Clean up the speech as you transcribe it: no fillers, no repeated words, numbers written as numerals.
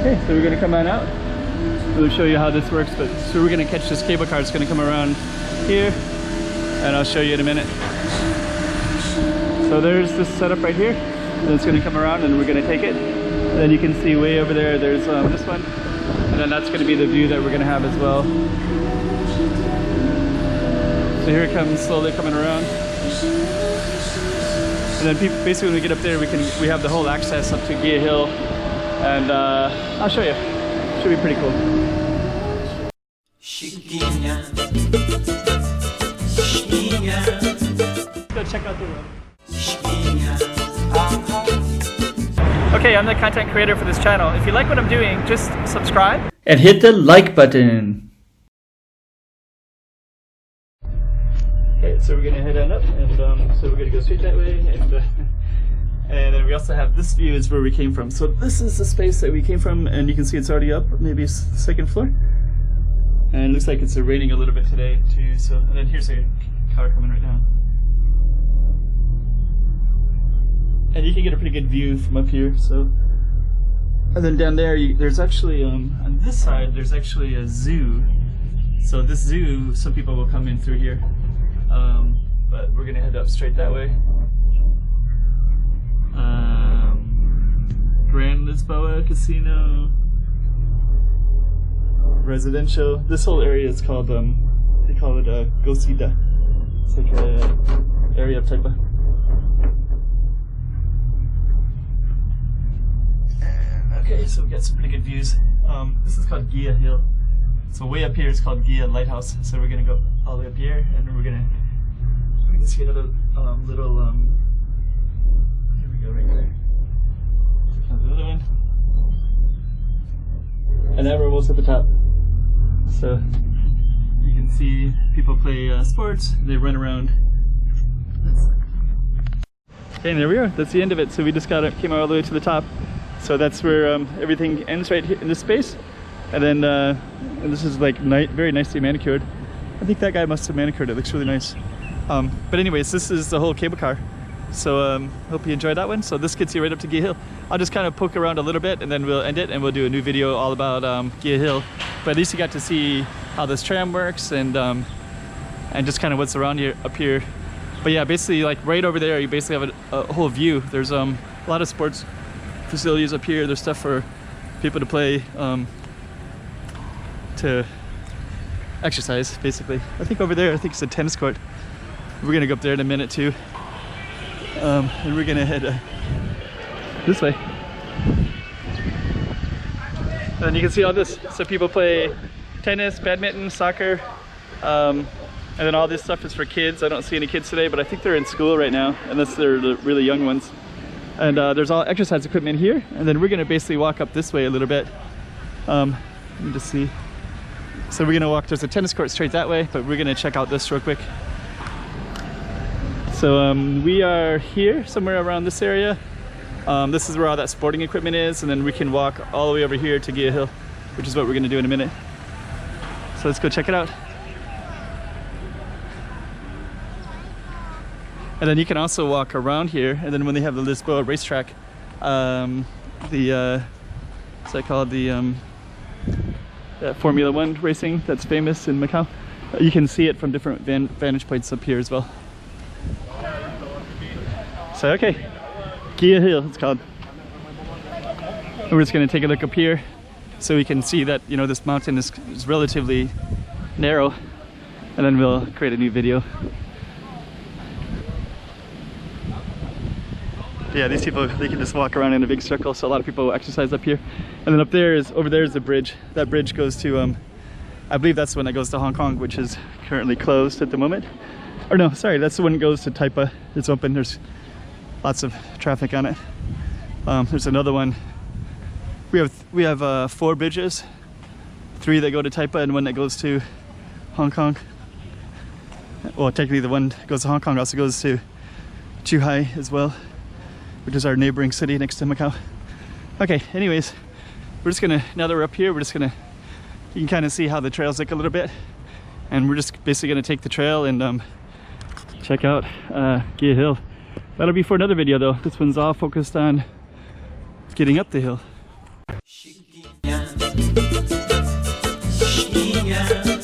Okay, so we're gonna come on out. We'll show you how this works, but so we're gonna catch this cable car. It's gonna come around here, and I'll show you in a minute. So there's this setup right here, and it's gonna come around, and we're gonna take it. And then you can see way over there, there's this one, and then that's gonna be the view that we're gonna have as well. So here it comes, slowly coming around. And then basically when we get up there, we have the whole access up to Guia Hill, and I'll show you. Should be pretty cool. Let's go check out the road. Okay, I'm the content creator for this channel. If you like what I'm doing, just subscribe and hit the like button. Okay, so we're gonna head on up, and so we're gonna go straight that way, and then we also have this view is where we came from. So this is the space that we came from, and you can see it's already up, maybe second floor. And it looks like it's raining a little bit today too. So, and then here's a car coming right down. And you can get a pretty good view from up here. So, and then down there, there's actually on this side, there's actually a zoo. So this zoo, some people will come in through here, but we're gonna head up straight that way. Grand Lisboa Casino, residential. This whole area is called they call it Gosida. It's like a area of Taipa. Okay, so we got some pretty good views. This is called Guia Hill. So way up here is called Guia Lighthouse. So we're gonna go all the way up here, and then we're gonna see another little here we go right there. Another one. And now we're almost at the top. So you can see people play sports, they run around. Okay, and there we are. That's the end of it. So we just came all the way to the top. So that's where everything ends right here in this space. And then and this is like very nicely manicured. I think that guy must have manicured it. Looks really nice. But anyways, this is the whole cable car. So hope you enjoyed that one. So this gets you right up to Guia Hill. I'll just kind of poke around a little bit, and then we'll end it, and we'll do a new video all about Guia Hill. But at least you got to see how this tram works, and just kind of what's around here up here. But yeah, basically like right over there, you basically have a whole view. There's a lot of sports facilities up here. There's stuff for people to play, to exercise basically. I think over there, I think it's a tennis court. We're gonna go up there in a minute too. And we're gonna head this way. And you can see all this. So people play tennis, badminton, soccer, and then all this stuff is for kids. I don't see any kids today, but I think they're in school right now, unless they're the really young ones. And there's all exercise equipment here. And then we're gonna basically walk up this way a little bit. Let me just see. So we're gonna walk, there's a tennis court straight that way, but we're gonna check out this real quick. So we are here, somewhere around this area. This is where all that sporting equipment is, and then we can walk all the way over here to Guia Hill, which is what we're gonna do in a minute. So let's go check it out. And then you can also walk around here, and then when they have the Lisboa racetrack, what's that called, the Formula 1 racing that's famous in Macau. You can see it from different vantage points up here as well. So okay, Guia Hill it's called. And we're just going to take a look up here so we can see that, you know, this mountain is relatively narrow, and then we'll create a new video. Yeah, these people, they can just walk around in a big circle, so a lot of people exercise up here. And then up there over there is the bridge. That bridge goes to, I believe that's the one that goes to Hong Kong, which is currently closed at the moment. Or no, sorry, that's the one that goes to Taipa. It's open, there's lots of traffic on it. There's another one. We have 4 bridges, 3 that go to Taipa and 1 that goes to Hong Kong. Well, technically the one that goes to Hong Kong also goes to Zhuhai as well, which is our neighboring city next to Macau. Okay, anyways, we're just gonna, now that we're up here, we're just gonna, you can kind of see how the trails look a little bit, and we're just basically gonna take the trail and check out Guia Hill. That'll be for another video though. This one's all focused on getting up the hill. Tinha